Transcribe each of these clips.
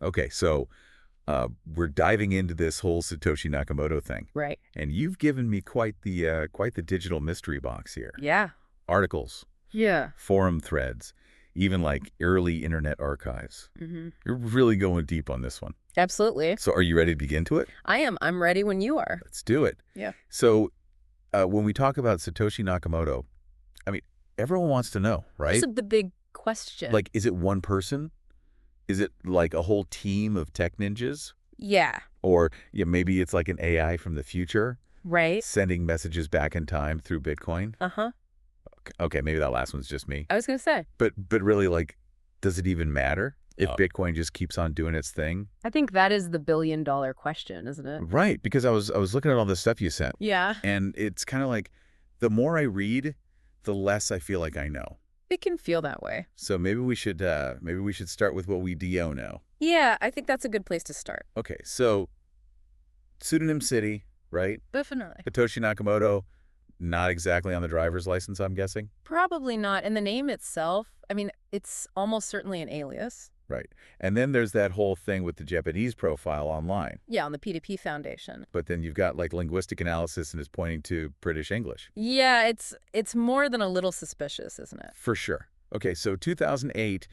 Okay, so we're diving into this whole Satoshi Nakamoto thing. Right. And you've given me quite the digital mystery box here. Yeah. Articles, Yeah. forum threads, even like early internet archives. Mm-hmm. You're really going deep on this one. Absolutely. So are you ready to begin to it? I am. I'm ready when you are. Let's do it. Yeah. So when we talk about Satoshi Nakamoto, I mean, everyone wants to know, right? This is the big question. Like, is it one person? Is it like a whole team of tech ninjas? Yeah. Or maybe it's like an AI from the future Right. sending messages back in time through Bitcoin? Uh-huh. Okay, maybe that last one's just me. I was going to say. But really, like, does it even matter if Oh. Bitcoin just keeps on doing its thing? I think that is the billion-dollar question, isn't it? Right, because I was looking at all the stuff you sent, Yeah. and it's kind of like the more I read, the less I feel like I know. It can feel that way. So maybe we should start with what we do know. Yeah, I think that's a good place to start. Okay, so pseudonym city, right? Definitely. Satoshi Nakamoto, not exactly on the driver's license, I'm guessing. Probably not. And the name itself, I mean, it's almost certainly an alias. Right. And then there's that whole thing with the Japanese profile online. Yeah, on the P2P Foundation. But then you've got like linguistic analysis and it's pointing to British English. Yeah, it's more than a little suspicious, isn't it? For sure. Okay, so 2008,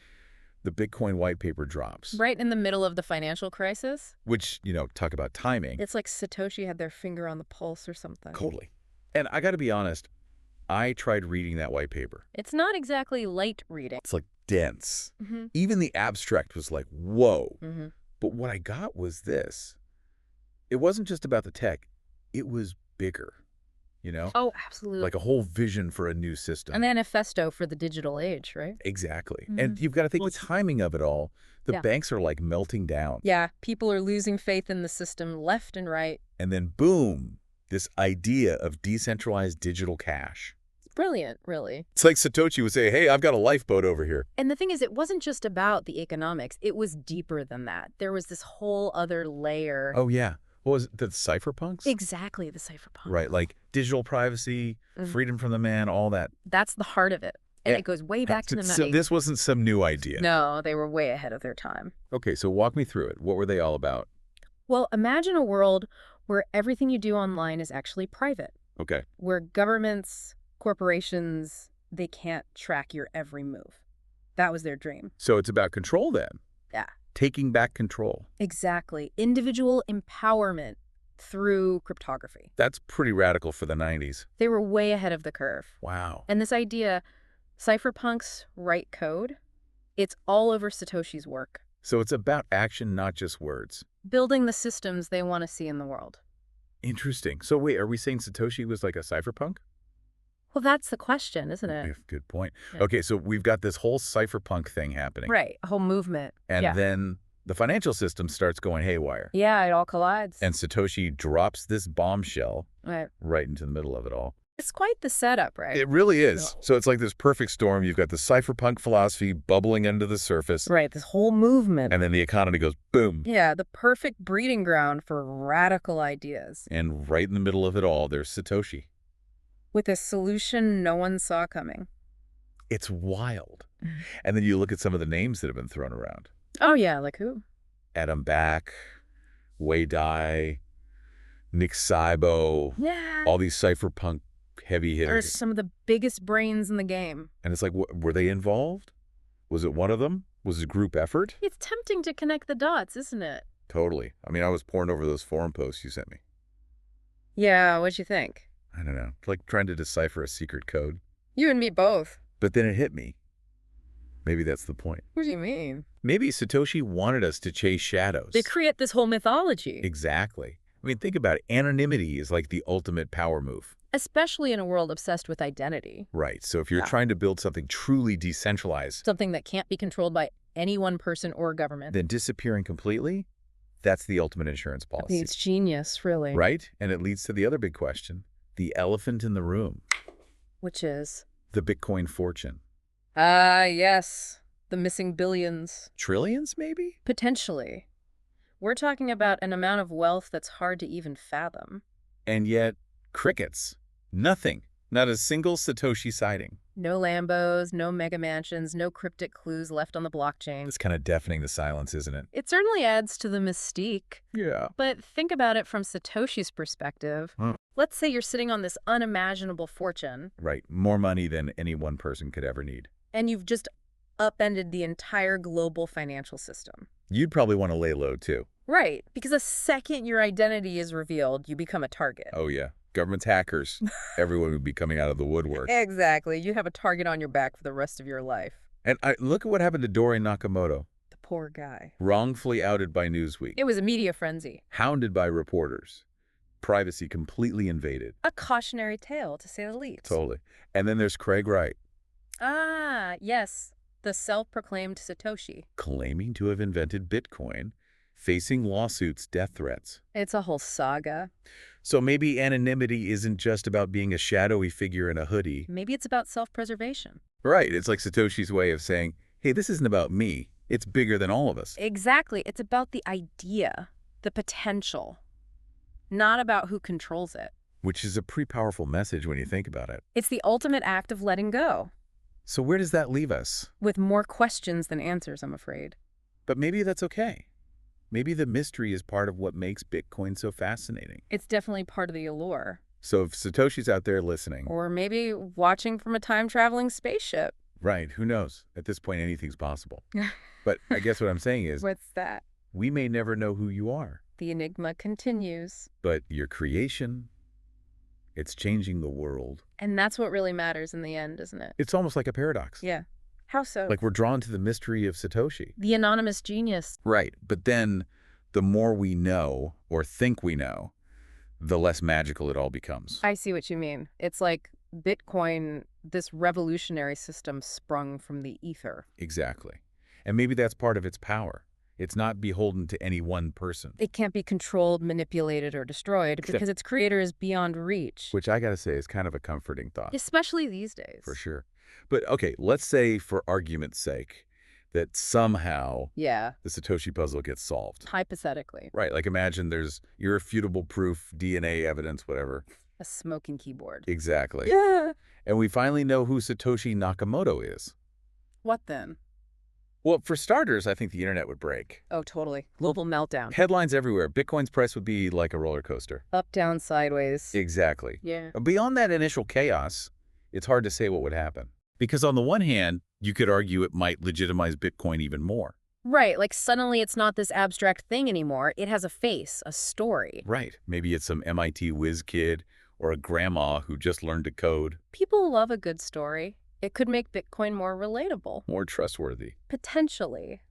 the Bitcoin white paper drops. Right in the middle of the financial crisis. Which, talk about timing. It's like Satoshi had their finger on the pulse or something. Totally. And I got to be honest, I tried reading that white paper. It's not exactly light reading. It's like dense. Mm-hmm. Even the abstract was like, whoa. Mm-hmm. But what I got was this. It wasn't just about the tech. It was bigger, Oh, absolutely. like a whole vision for a new system. A manifesto for the digital age, right? Exactly. Mhm. And you've got to think the timing of it all. The Yeah. banks are like melting down. Yeah, people are losing faith in the system left and right. And then boom, this idea of decentralized digital cash. It's brilliant, really. It's like Satoshi would say, hey, I've got a lifeboat over here. And the thing is, it wasn't just about the economics. It was deeper than that. There was this whole other layer. Oh, yeah. What was it? The cypherpunks? Exactly, the cypherpunk. Right, like digital privacy, Mhm. freedom from the man, all that. That's the heart of it. And Yeah. it goes way back to the So 90s. this wasn't some new idea. No, they were way ahead of their time. Okay, so walk me through it. What were they all about? Well, imagine a world where everything you do online is actually private, Okay. where governments, corporations, they can't track your every move. That was their dream. So it's about control then. Yeah. Taking back control. Exactly. Individual empowerment through cryptography. That's pretty radical for the 90s. They were way ahead of the curve. Wow. And this idea, cypherpunks write code, it's all over Satoshi's work, So it's about action, not just words. building the systems they want to see in the world. Interesting. So wait, are we saying Satoshi was like a cypherpunk? Well, that's the question, isn't Yeah, it? good point. Yeah. Okay, so we've got this whole cypherpunk thing happening. Right, a whole movement. And yeah. then the financial system starts going haywire. Yeah, it all collides. And Satoshi drops this bombshell Right. right into the middle of it all. It's quite the setup, right? It really is. So it's like this perfect storm. You've got the cypherpunk philosophy bubbling under the surface. Right, this whole movement. And then the economy goes boom. Yeah, the perfect breeding ground for radical ideas. And right in the middle of it all, there's Satoshi. With a solution no one saw coming. It's wild. And then you look at some of the names that have been thrown around. Oh, yeah, like who? Adam Back, Wei Dai, Nick Szabo, Yeah. all these cypherpunk heavy They're hitters. some of the biggest brains in the game. And it's like, were they involved? Was it one of them? Was it a group effort? It's tempting to connect the dots, isn't it? Totally. I mean, I was poring over those forum posts you sent me. Yeah, what'd you think? I don't know. Like trying to decipher a secret code. You and me both. But then it hit me. Maybe that's the point. What do you mean? Maybe Satoshi wanted us to chase shadows. They create this whole mythology. Exactly. I mean, think about it. Anonymity is like the ultimate power move. Especially in a world obsessed with identity. Right. So if you're Yeah. trying to build something truly decentralized, Something that can't be controlled by any one person or government. then disappearing completely, that's the ultimate insurance I policy. mean, it's genius, really. Right? And it leads to the other big question, the elephant in the room, Which is? the Bitcoin fortune. Ah, yes. The missing billions. Trillions, maybe? Potentially. We're talking about an amount of wealth that's hard to even fathom. And yet, crickets. Nothing. Not a single Satoshi sighting. No Lambos, no mega mansions, no cryptic clues left on the blockchain. It's kind of deafening, the silence, isn't it? It certainly adds to the mystique. Yeah. But think about it from Satoshi's perspective. Let's say you're sitting on this unimaginable fortune, Right. More money than any one person could ever need. and you've just upended the entire global financial system. You'd probably want to lay low, too. Right, because the second your identity is revealed, you become a target. Oh, yeah. Government's hackers. Everyone would be coming out of the woodwork. Exactly. You have a target on your back for the rest of your life. And look at what happened to Dorian Nakamoto. The poor guy. Wrongfully outed by Newsweek. It was a media frenzy. Hounded by reporters. Privacy completely invaded. A cautionary tale, to say the least. Totally. And then there's Craig Wright. Ah, yes. The self-proclaimed Satoshi. Claiming to have invented Bitcoin, facing lawsuits, death threats. It's a whole saga. So maybe anonymity isn't just about being a shadowy figure in a hoodie. Maybe it's about self-preservation. Right. It's like Satoshi's way of saying, hey, this isn't about me. It's bigger than all of us. Exactly. It's about the idea, the potential, not about who controls it. Which is a pretty powerful message when you think about it. It's the ultimate act of letting go, So where does that leave us? with more questions than answers, I'm afraid. But maybe that's okay. Maybe the mystery is part of what makes Bitcoin so fascinating. It's definitely part of the allure. So if Satoshi's out there listening, Or maybe watching from a time-traveling spaceship. right, who knows? At this point, anything's possible. But I guess what I'm saying is, What's that? we may never know who you are, The enigma continues. but your creation, it's changing the world. And that's what really matters in the end, isn't it? It's almost like a paradox. Yeah. How so? Like we're drawn to the mystery of Satoshi. The anonymous genius. Right. But then the more we know or think we know, the less magical it all becomes. I see what you mean. It's like Bitcoin, this revolutionary system sprung from the ether. Exactly. And maybe that's part of its power. It's not beholden to any one person. It can't be controlled, manipulated, or destroyed because its creator is beyond reach. Which I gotta say is kind of a comforting thought. Especially these days. For sure. But okay, let's say for argument's sake that somehow Yeah. the Satoshi puzzle gets solved. Hypothetically. Right, like imagine there's irrefutable proof, DNA evidence, whatever. A smoking keyboard. Exactly. Yeah. And we finally know who Satoshi Nakamoto is. What then? Well, for starters, I think the internet would break. Oh, totally. Global meltdown. Headlines everywhere. Bitcoin's price would be like a roller coaster. Up, down, sideways. Exactly. Yeah. Beyond that initial chaos, it's hard to say what would happen. Because on the one hand, you could argue it might legitimize Bitcoin even more. Right, like suddenly it's not this abstract thing anymore. It has a face, a story. Right. Maybe it's some MIT whiz kid or a grandma who just learned to code. People love a good story. It could make Bitcoin more relatable. More trustworthy. Potentially.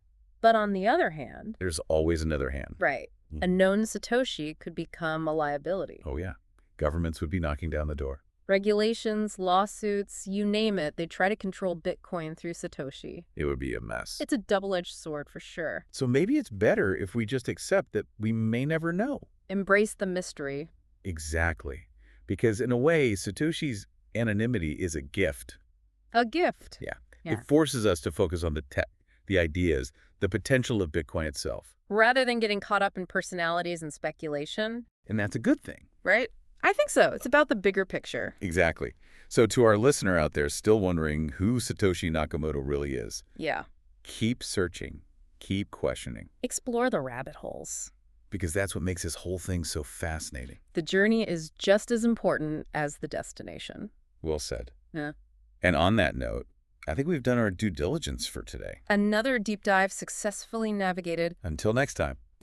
But on the other hand... There's always another hand. Right. A known Satoshi could become a liability. Oh, yeah. Governments would be knocking down the door. Regulations, lawsuits, you name it, they try to control Bitcoin through Satoshi. It would be a mess. It's a double-edged sword for sure. So maybe it's better if we just accept that we may never know. Embrace the mystery. Exactly. Because in a way, Satoshi's anonymity is a gift. A gift. Yeah. Yeah. It forces us to focus on the tech, the ideas, the potential of Bitcoin itself. Rather than getting caught up in personalities and speculation. And that's a good thing. Right? I think so. It's about the bigger picture. Exactly. So to our listener out there still wondering who Satoshi Nakamoto really is, Yeah. keep searching, keep questioning, Explore the rabbit holes. because that's what makes this whole thing so fascinating. The journey is just as important as the destination. Well said. Yeah. And on that note, I think we've done our due diligence for today. Another deep dive successfully navigated. Until next time.